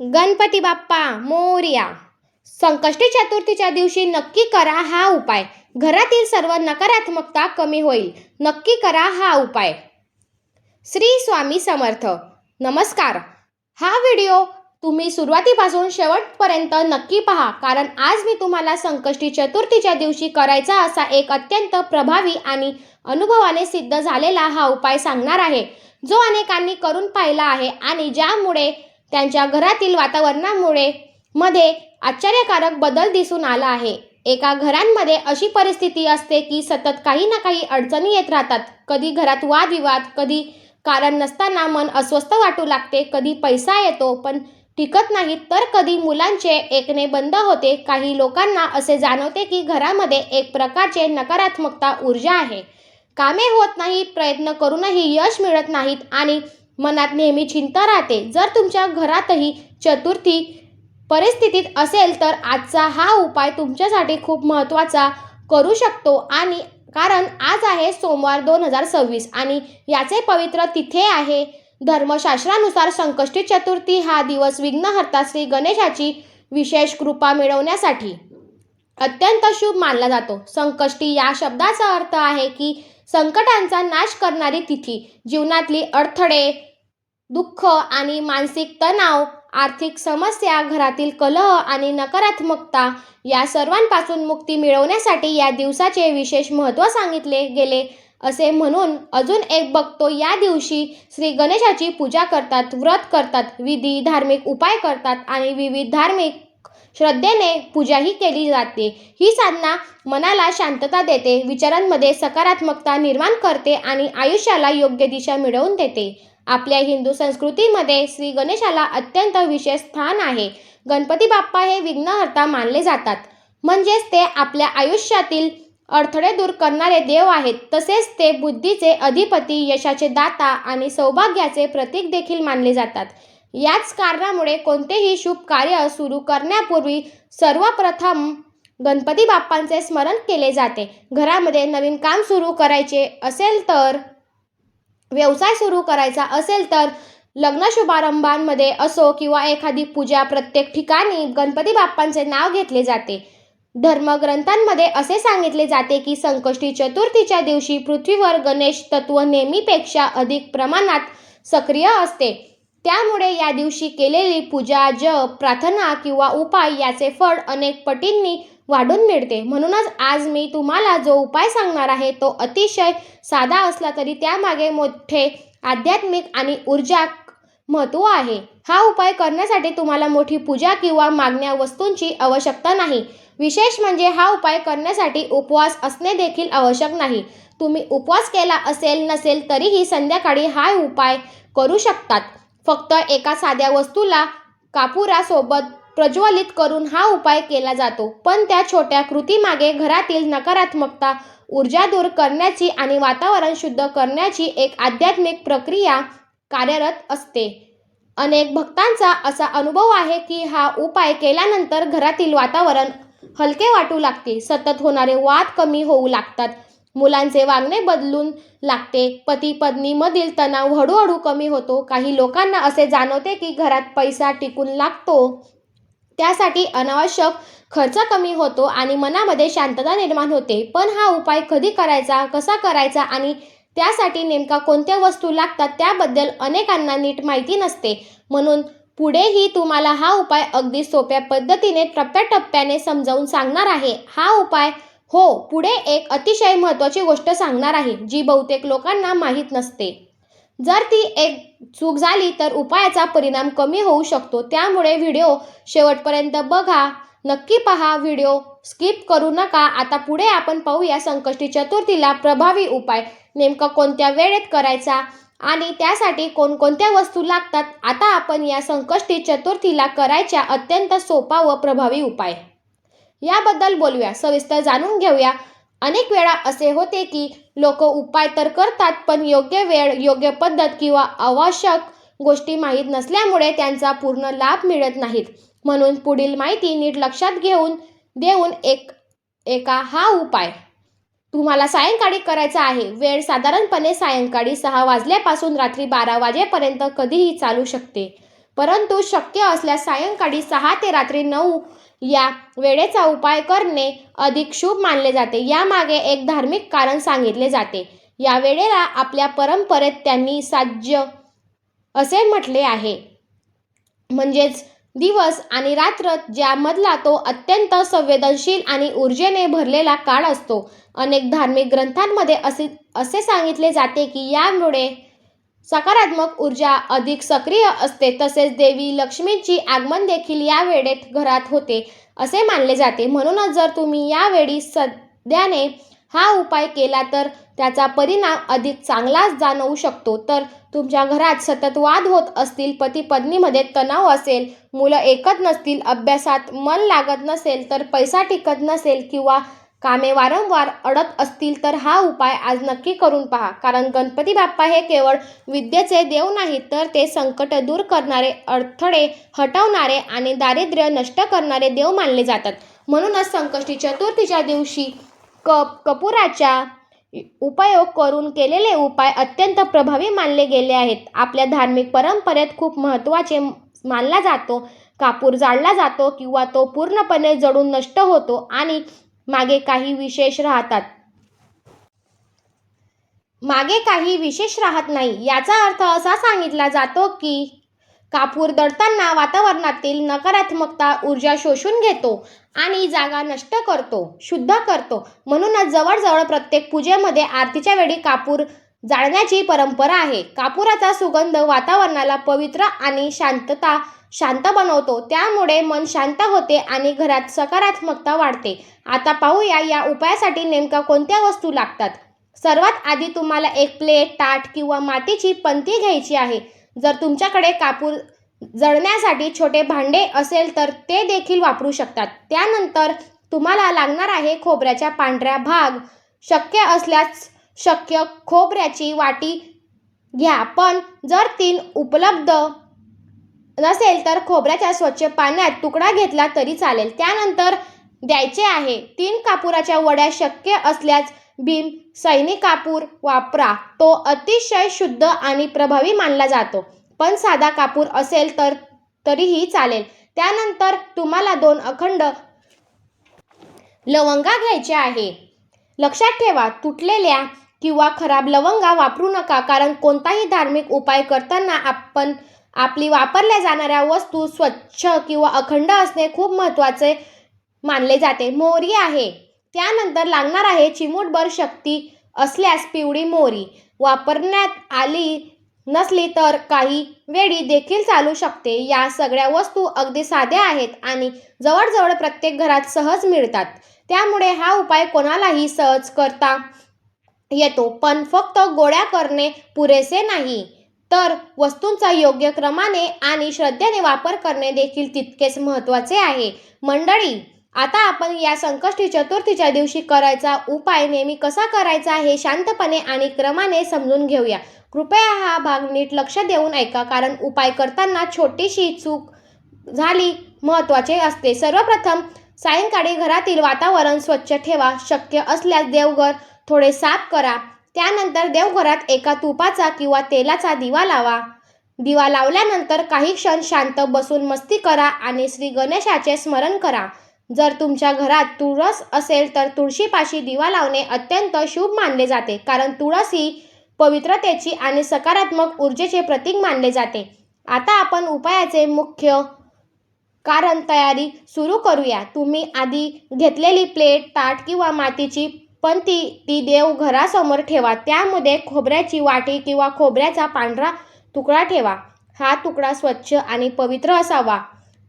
गणपती बाप्पा मोरया. संकष्टी चतुर्थीच्या दिवशी नक्की करा हा उपाय. घरातील सर्व नकारात्मकता कमी होईल. नक्की करा हा उपाय. श्री स्वामी समर्थ. नमस्कार. हा व्हिडिओ तुम्ही सुरुवातीपासून शेवटपर्यंत नक्की पहा, कारण आज मी तुम्हाला संकष्टी चतुर्थीच्या दिवशी करायचा असा एक अत्यंत प्रभावी आणि अनुभवाने सिद्ध झालेला हा उपाय सांगणार आहे, जो अनेकांनी करून पाहिला आहे आणि ज्यामुळे त्यांच्या घरातील वातावरणामुळे मध्ये आश्चर्यकारक बदल दिसून आला आहे. एका घरांमध्ये अशी परिस्थिती असते की सतत काही ना काही अडचणी येत राहतात. कधी घरात वादविवाद, कधी कारण नसताना मन अस्वस्थ वाटू लागते, कधी पैसा येतो पण टिकत नाही, तर कधी मुलांचे ऐकणे बंद होते. काही लोकांना असे जाणवते की घरामध्ये एक प्रकारचे नकारात्मकता ऊर्जा आहे. कामे होत नाही, प्रयत्न करूनही यश मिळत नाहीत आणि मनात नेहमी चिंता राहते. जर तुमच्या घरातही चतुर्थी परिस्थितीत असेल तर आजचा हा उपाय तुमच्यासाठी खूप महत्त्वाचा करू शकतो. आणि कारण आज आहे सोमवार 2026 आणि याचे पवित्र तिथे आहे. धर्मशास्त्रानुसार संकष्टी चतुर्थी हा दिवस विघ्नहर्ता श्री गणेशाची विशेष कृपा मिळवण्यासाठी अत्यंत शुभ मानला जातो. संकष्टी या शब्दाचा अर्थ आहे की संकटांचा नाश करणारी तिथी. जीवनातली अडथळे, दुःख आणि मानसिक तणाव, आर्थिक समस्या, घरातील कलह आणि नकारात्मकता या सर्वांपासून मुक्ती मिळवण्यासाठी या दिवसाचे विशेष महत्त्व सांगितले गेले. असे म्हणून अजून एक बघतो, या दिवशी श्री गणेशाची पूजा करतात, व्रत करतात, विधी धार्मिक उपाय करतात आणि विविध धार्मिक श्रद्धेने पूजाही केली जाते. ही साधना मनाला शांतता देते, विचारांमध्ये सकारात्मकता निर्माण करते आणि आयुष्याला योग्य दिशा मिळवून देते. आपल्या हिंदू संस्कृतीमध्ये श्री गणेशाला अत्यंत विशेष स्थान आहे. गणपती बाप्पा हे विघ्नहर्ता मानले जातात, म्हणजेच ते आपल्या आयुष्यातील अडथळे दूर करणारे देव आहेत. तसेच ते बुद्धीचे अधिपती, यशाचे दाता आणि सौभाग्याचे प्रतीक देखील मानले जातात. याच कारणामुळे कोणतेही शुभ कार्य सुरू करण्यापूर्वी सर्वप्रथम गणपती बाप्पांचे स्मरण केले जाते. घरामध्ये नवीन काम सुरू करायचे असेल तर, व्यवसाय सुरू करायचा असेल तर, लग्न शुभारंभांमध्ये असो किंवा एखादी पूजा, प्रत्येक ठिकाणी गणपती बाप्पांचे नाव घेतले जाते. धर्मग्रंथांमध्ये असे सांगितले जाते की संकष्टी चतुर्थीच्या दिवशी पृथ्वीवर गणेश तत्व नेहमीपेक्षा अधिक प्रमाणात सक्रिय असते. त्यामुळे या दिवशी केलेली पूजा, जप, प्रार्थना किंवा उपाय याचे फळ अनेक पटींनी वाढून मिळते. म्हणूनच आज मी तुम्हाला जो उपाय सांगणार आहे तो अतिशय साधा असला तरी त्यामागे मोठे आध्यात्मिक आणि ऊर्जा महत्त्व आहे. हा उपाय करण्यासाठी तुम्हाला मोठी पूजा किंवा मागण्या वस्तूंची आवश्यकता नाही. विशेष म्हणजे हा उपाय करण्यासाठी उपवास असणे देखील आवश्यक नाही. तुम्ही उपवास केला असेल नसेल तरीही संध्याकाळी हा उपाय करू शकतात. फक्त एका साध्या वस्तूला कापुरासोबत प्रज्वलित करून हा उपाय केला जातो. पण त्या छोट्या कृतीमागे घरातील नकारात्मकता ऊर्जा दूर करण्याची आणि वातावरण शुद्ध करण्याची एक आध्यात्मिक प्रक्रिया कार्यरत असते. अनेक भक्तांचा असा अनुभव आहे की हा उपाय केल्यानंतर घरातील वातावरण हलके वाटू लागते, सतत होणारे वाद कमी होऊ लागतात, मुलांचे वागणे बदलून लागते, पती पत्नीमधील तणाव हळूहळू कमी होतो. काही लोकांना असे जाणवते की घरात पैसा टिकून लागतो, त्यासाठी अनावश्यक खर्च कमी होतो आणि मनामध्ये शांतता निर्माण होते. पण हा उपाय कधी करायचा, कसा करायचा आणि त्यासाठी नेमका कोणत्या वस्तू लागतात त्याबद्दल अनेकांना नीट माहिती नसते. म्हणून पुढेही तुम्हाला हा उपाय अगदी सोप्या पद्धतीने टप्प्याटप्प्याने समजावून सांगणार आहे. हा उपाय पुढे एक अतिशय महत्त्वाची गोष्ट सांगणार आहे, जी बहुतेक लोकांना माहीत नसते. जर ती एक चूक झाली तर उपायाचा परिणाम कमी होऊ शकतो. त्यामुळे व्हिडिओ शेवटपर्यंत बघा, नक्की पहा, व्हिडिओ स्किप करू नका. आता पुढे आपण पाहूया संकष्टी चतुर्थीला प्रभावी उपाय नेमका कोणत्या वेळेत करायचा आणि त्यासाठी कोणकोणत्या वस्तू लागतात. आता आपण या संकष्टी चतुर्थीला करायच्या अत्यंत सोपा व प्रभावी उपाय याबद्दल बोलूया, सविस्तर जाणून घेऊया. अनेक वेळा असे होते की लोक उपाय तर करतात पण योग्य वेळ, योग्य पद्धत किंवा आवश्यक गोष्टी माहीत नसल्यामुळे त्यांचा पूर्ण लाभ मिळत नाहीत. म्हणून पुढील माहिती नीट लक्षात देऊन एका हा उपाय तुम्हाला सायंकाळी करायचा आहे. वेळ साधारणपणे सायंकाळी 6 वाजल्यापासून रात्री 12 वाजेपर्यंत कधीही चालू शकते. परंतु शक्य असल्यास सायंकाळी 6 ते रात्री 9 या वेळेचा उपाय करणे अधिक शुभ मानले जाते. यामागे एक धार्मिक कारण सांगितले जाते. या वेळेला आपल्या परंपरेत त्यांनी साज्य असे म्हटले आहे. म्हणजेच दिवस आणि रात्र ज्यामधला तो अत्यंत संवेदनशील आणि ऊर्जेने भरलेला काळ असतो. अनेक धार्मिक ग्रंथांमध्ये असे सांगितले जाते की यामुळे सकारात्मक ऊर्जा अधिक सक्रिय असते. तसेच देवी लक्ष्मीची आगमन देखील या वेळेत घरात होते असे मानले जाते. म्हणूनच जर तुम्ही यावेळी सध्याने हा उपाय केला तर त्याचा परिणाम अधिक चांगला जाणवू शकतो. तर तुमच्या घरात सतत वाद होत असतील, पती पत्नीमध्ये तणाव असेल, मुलं ऐकत नसतील, अभ्यासात मन लागत नसेल, तर पैसा टिकत नसेल किंवा कामे वारंवार अडत असतील तर हा उपाय आज नक्की करून पहा. कारण गणपती बाप्पा हे केवळ विद्येचे देव नाहीत, तर ते संकट दूर करणारे, अडथळे हटवणारे आणि दारिद्र्य नष्ट करणारे देव मानले जातात. म्हणूनच संकष्टी चतुर्थीच्या दिवशी कपुराचा उपयोग करून केलेले उपाय अत्यंत प्रभावी मानले गेले आहेत. आपल्या धार्मिक परंपरेत खूप महत्त्वाचे मानला जातो. कापूर जाळला जातो किंवा तो पूर्णपणे जळून नष्ट होतो आणि मागे काही विशेष राहत नाही. याचा अर्थ असा सांगितला जातो की कापूर दळताना वातावरणातील नकारात्मकता ऊर्जा शोषून घेतो आणि जागा नष्ट करतो, शुद्ध करतो. म्हणूनच जवळजवळ प्रत्येक पूजेमध्ये आरतीच्या वेळी कापूर जाळण्याची परंपरा आहे. कापुराचा सुगंध वातावरणाला पवित्र आणि शांत बनवतो. त्यामुळे मन शांत होते आणि घरात सकारात्मकता वाढते. आता पाहूया या उपायासाठी नेमक्या कोणत्या वस्तू लागतात. सर्वात आधी तुम्हाला एक प्लेट, ताट किंवा मातीची पंती घ्यायची आहे. जर तुमच्याकडे कापूर जळण्यासाठी छोटे भांडे असेल तर ते देखील वापरू शकतात. त्यानंतर तुम्हाला लागणार आहे खोबऱ्याचा पांढरा भाग. शक्य असल्यास खोबऱ्याची वाटी घ्या, पण जर 3 उपलब्ध नसेल तर खोबऱ्याच्या स्वच्छ पाण्यात तुकडा घेतला तरी चालेल. त्यानंतर द्यायचे आहे 3 कापुराच्या वड्या. शक्य असल्यास भीम सैनी कापूर वापरा, तो अतिशय शुद्ध आणि प्रभावी मानला जातो. पण साधा कापूर असेल तर तरीही चालेल. त्यानंतर तुम्हाला 2 अखंड लवंगा घ्यायच्या आहे. लक्षात ठेवा, तुटलेल्या किंवा खराब लवंगा वापरू नका, कारण कोणताही धार्मिक उपाय करताना आपली वापरल्या जाणाऱ्या वस्तू स्वच्छ किंवा अखंड असणे खूप महत्त्वाचे मानले जाते. मोहरी आहे. त्यानंतर लागणार आहे चिमूटभर. शक्ती असल्यास पिवळी मोहरी वापरण्यात आली नसली तर काही वेळी देखील चालू शकते. या सगळ्या वस्तू अगदी साध्या आहेत आणि जवळजवळ प्रत्येक घरात सहज मिळतात. त्यामुळे हा उपाय कोणालाही सहज करता येतो. पण फक्त गोळा करणे पुरेसे नाही, तर वस्तूंचा योग्य क्रमाने आणि श्रद्धेने वापर करणे देखील तितकेच महत्त्वाचे आहे. मंडळी, आता आपण या संकष्टी चतुर्थीच्या दिवशी करायचा उपाय नेहमी कसा करायचा हे शांतपणे आणि क्रमाने समजून घेऊया. कृपया हा भाग नीट लक्ष देऊन ऐका, कारण उपाय करताना छोटीशी चूक झाली महत्त्वाचे असते. सर्वप्रथम सायंकाळी घरातील वातावरण स्वच्छ ठेवा. शक्य असल्यास देवघर थोडे साफ करा. त्यानंतर देवघरात एका तुपाचा किंवा तेलाचा दिवा लावा. दिवा लावल्यानंतर काही क्षण शांत बसून मस्ती करा आणि श्री गणेशाचे स्मरण करा. जर तुमच्या घरात तुळस असेल तर तुळशीपाशी दिवा लावणे अत्यंत शुभ मानले जाते, कारण तुळस ही पवित्रतेची आणि सकारात्मक ऊर्जेचे प्रतीक मानले जाते. आता आपण उपायाचे मुख्य कारण तयारी सुरू करूया. तुम्ही आधी घेतलेली प्लेट, ताट किंवा मातीची पंती ती देवघरासमोर ठेवा. त्यामध्ये खोबऱ्याची वाटी किंवा खोबऱ्याचा पांढरा तुकडा ठेवा. हा तुकडा स्वच्छ आणि पवित्र असावा.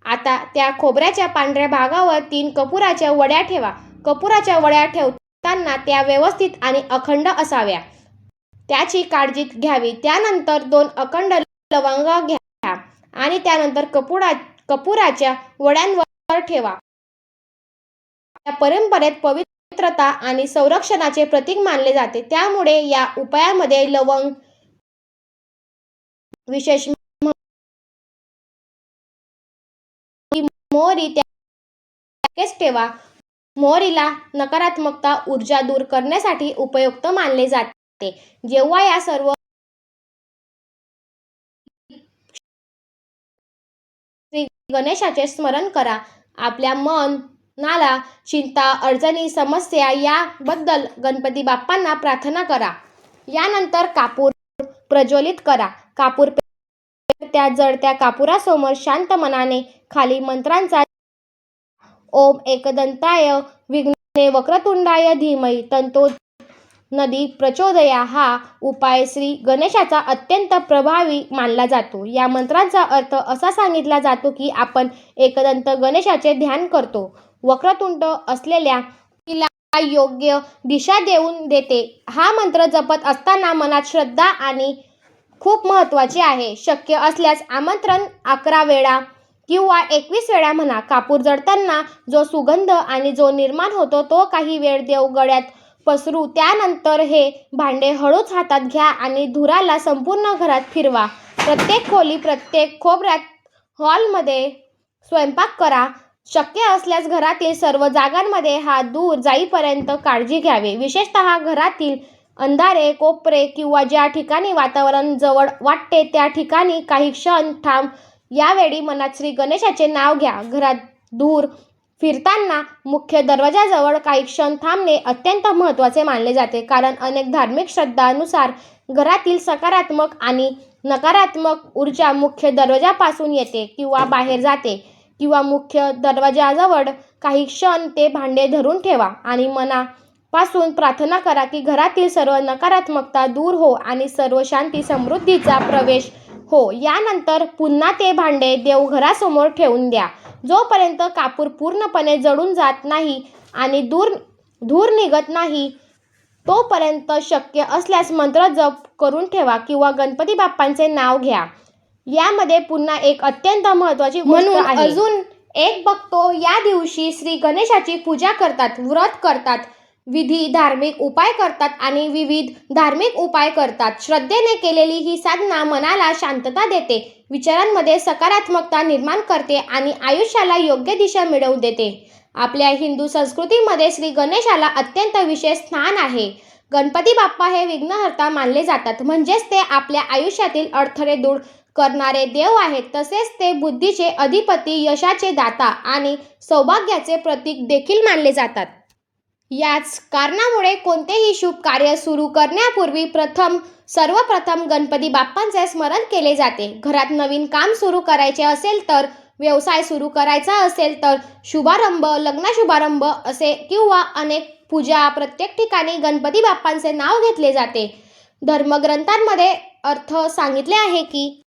आता त्या खोबऱ्याच्या पांढऱ्या भागावर 3 कपुराच्या वड्या ठेवा. कपुराच्या वड्या ठेवताना त्या व्यवस्थित आणि अखंड असाव्या, त्याची काळजी घ्यावी. त्यानंतर 2 अखंड लवंगा घ्या आणि त्यानंतर कपुराच्या वड्यांवर ठेवा. या परंपरेत पवित्रता आणि संरक्षणाचे प्रतीक मानले जाते. त्यामुळे या उपायामध्ये लवंग विशेष मोहरी त्याकडेच ठेवा. मोहरीला नकारात्मकता ऊर्जा दूर करण्यासाठी उपयुक्त मानले जाते. जेव्हा या सर्व गणेशाचे स्मरण करा. आपल्या मनाला चिंता, अडचणी, समस्या याबद्दल गणपती बाप्पांना प्रार्थना करा. यानंतर कापूर प्रज्वलित करा. कापूर त्या जळत्या कापुरासमोर शांत मनाने खाली मंत्रांचा ओम एकदंताय विघ्ने वक्रतुंडाय धीमहि तन्नो नदी प्रचोदया हा उपाय श्री गणेशाचा अत्यंत प्रभावी मानला जातो. या मंत्राचा अर्थ असा सांगितला जातो की आपण एकदंत गणेशाचे ध्यान करतो. वक्रतुंड असलेल्या तिला योग्य दिशा देऊन देते. हा मंत्र जपत असताना मनात श्रद्धा आणि खूप महत्त्वाचे आहे. शक्य असल्यास आमंत्रण 11 वेळा किंवा 21 वेळा म्हणा. कापूर जळताना जो सुगंध आणि जो निर्माण होतो तो काही वेळ देवगड्यात पसरू. त्यानंतर हे भांडे हळूच हातात घ्या आणि धुराला संपूर्ण घरात फिरवा. प्रत्येक खोली, प्रत्येक कोपऱ्यात, हॉलमध्ये स्वयंपाक करा. शक्य असल्यास घरातील सर्व जागांमध्ये हा धूर जाईपर्यंत काळजी घ्यावी. विशेषतः घरातील अंधारे कोपरे किंवा ज्या ठिकाणी वातावरण जवळ वाटते त्या ठिकाणी काही क्षण थांब. यावेळी मनात श्री गणेशाचे नाव घ्या. घरात धूर फिरताना मुख्य दरवाजाजवळ काही क्षण थांबणे अत्यंत महत्त्वाचे मानले जाते, कारण अनेक धार्मिक श्रद्धांनुसार घरातील सकारात्मक आणि नकारात्मक ऊर्जा मुख्य दरवाजापासून येते किंवा बाहेर जाते. किंवा मुख्य दरवाजाजवळ काही क्षण ते भांडे धरून ठेवा आणि मनापासून प्रार्थना करा की घरातील सर्व नकारात्मकता दूर हो आणि सर्व शांती समृद्धीचा प्रवेश हो. यानंतर पुन्हा ते भांडे देवघरासमोर ठेवून द्या. जोपर्यंत कापूर पूर्णपणे जळून जात नाही आणि धूर निघत नाही तोपर्यंत शक्य असल्यास मंत्र जप करून ठेवा किंवा गणपती बाप्पांचे नाव घ्या. यामध्ये पुन्हा एक अत्यंत महत्त्वाची गोष्ट आहे. अजून एक बघतो, या दिवशी श्री गणेशाची पूजा करतात, व्रत करतात, धार्मिक उपाय करतात आणि विविध धार्मिक उपाय करतात. श्रद्धेने केलेली ही साधना मनाला शांतता देते, विचारांमध्ये सकारात्मकता निर्माण करते आणि आयुष्याला योग्य दिशा मिळवून देते. आपल्या हिंदू संस्कृतीमध्ये श्री गणेशाला अत्यंत विशेष स्थान आहे. गणपती बाप्पा हे विघ्नहर्ता मानले जातात, म्हणजेच ते आपल्या आयुष्यातील अडथळे दूर करणारे देव आहेत. तसेच ते बुद्धीचे अधिपती, यशाचे दाता आणि सौभाग्याचे प्रतीक देखील मानले जातात. याच कारणामुळे कोणतेही शुभ कार्य सुरू करण्यापूर्वी सर्वप्रथम गणपती बाप्पांचे स्मरण केले जाते. घरात नवीन काम सुरू करायचे असेल तर, व्यवसाय सुरू करायचा असेल तर, शुभारंभ, लग्न शुभारंभ असे किंवा अनेक पूजा, प्रत्येक ठिकाणी गणपती बाप्पांचे नाव घेतले जाते. धर्मग्रंथांमध्ये अर्थ सांगितले आहे की